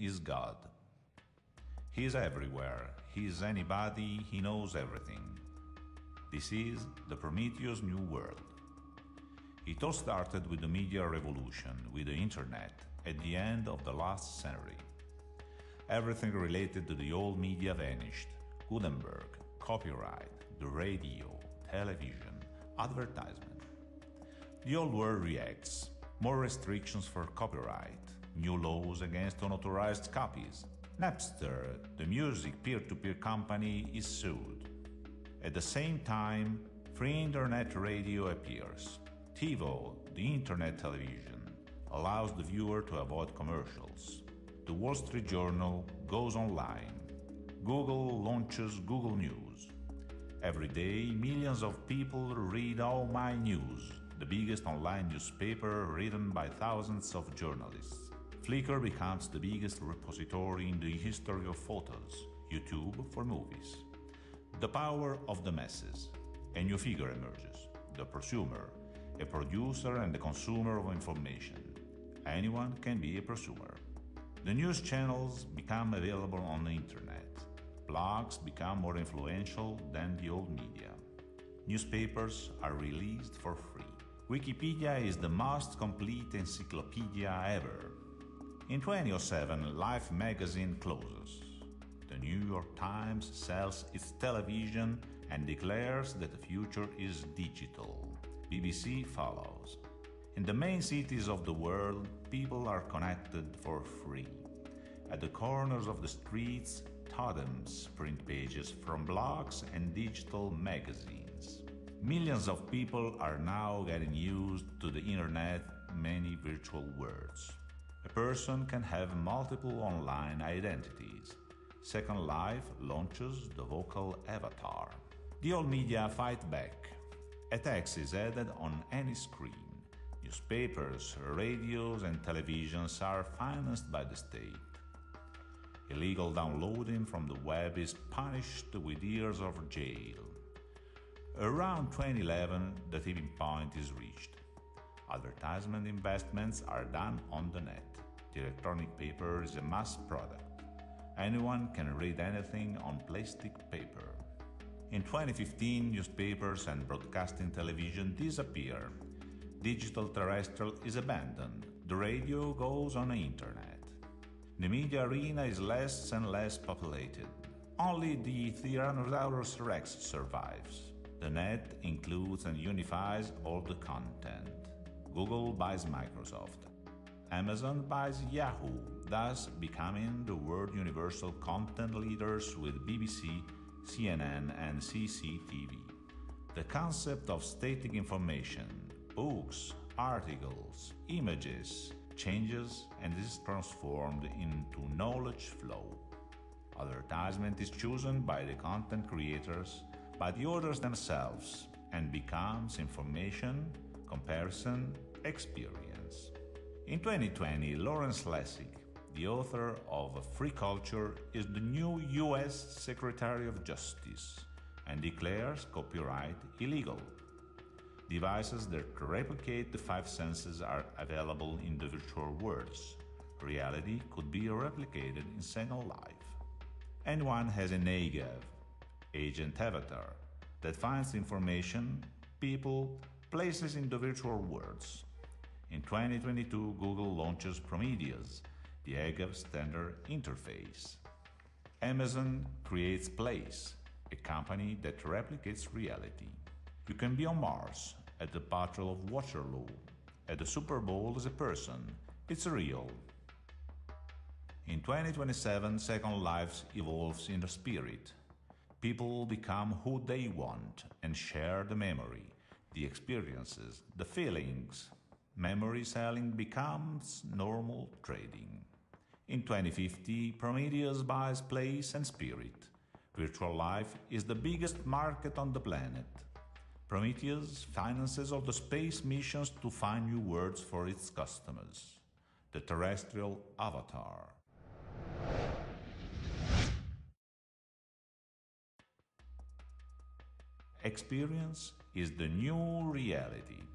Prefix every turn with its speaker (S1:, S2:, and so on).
S1: is God. He is everywhere, he is anybody, he knows everything. This is the Prometheus New World. It all started with the media revolution, with the internet, at the end of the last century. Everything related to the old media vanished. Gutenberg, copyright, the radio, television, advertisement. The old world reacts. More restrictions for copyright, new laws against unauthorized copies. Napster, the music peer-to-peer company, is sued. At the same time, free internet radio appears. TiVo, the internet television, allows the viewer to avoid commercials. The Wall Street Journal goes online. Google launches Google News. Every day, millions of people read All My News, the biggest online newspaper written by thousands of journalists. Flickr becomes the biggest repository in the history of photos, YouTube for movies. The power of the masses. A new figure emerges, the prosumer, a producer and a consumer of information. Anyone can be a prosumer. The news channels become available on the internet. Blogs become more influential than the old media. Newspapers are released for free. Wikipedia is the most complete encyclopedia ever. In 2007, Life magazine closes. The New York Times sells its television and declares that the future is digital. BBC follows. In the main cities of the world, people are connected for free. At the corners of the streets, totems print pages from blogs and digital magazines. Millions of people are now getting used to the internet, many virtual worlds. A person can have multiple online identities. Second Life launches the vocal avatar. The old media fight back. A tax is added on any screen. Newspapers, radios and televisions are financed by the state. Illegal downloading from the web is punished with years of jail. Around 2011, the tipping point is reached. Advertisement investments are done on the net. The electronic paper is a mass product. Anyone can read anything on plastic paper. In 2015, newspapers and broadcasting television disappear. Digital terrestrial is abandoned. The radio goes on the internet. The media arena is less and less populated. Only the Tyrannosaurus Rex survives. The net includes and unifies all the content. Google buys Microsoft. Amazon buys Yahoo, thus becoming the world universal content leaders with BBC, CNN and CCTV. The concept of static information, books, articles, images, changes and is transformed into knowledge flow. Advertisement is chosen by the content creators, by the authors themselves, and becomes information, comparison, experience. In 2020, Lawrence Lessig, the author of Free Culture, is the new US Secretary of Justice and declares copyright illegal. Devices that replicate the five senses are available in the virtual worlds. Reality could be replicated in Second Life. Anyone has an AGAV, agent avatar, that finds information, people, places in the virtual worlds. In 2022, Google launches Prometheus, the AGAV standard interface. Amazon creates Place, a company that replicates reality. You can be on Mars, at the Battle of Waterloo, at the Super Bowl as a person. It's real. In 2027, Second Life evolves in the spirit. People become who they want and share the memory, the experiences, the feelings. Memory selling becomes normal trading. In 2050, Prometheus buys Place and Spirit. Virtual life is the biggest market on the planet. Prometheus finances all the space missions to find new worlds for its customers. The terrestrial avatar. Experience is the new reality.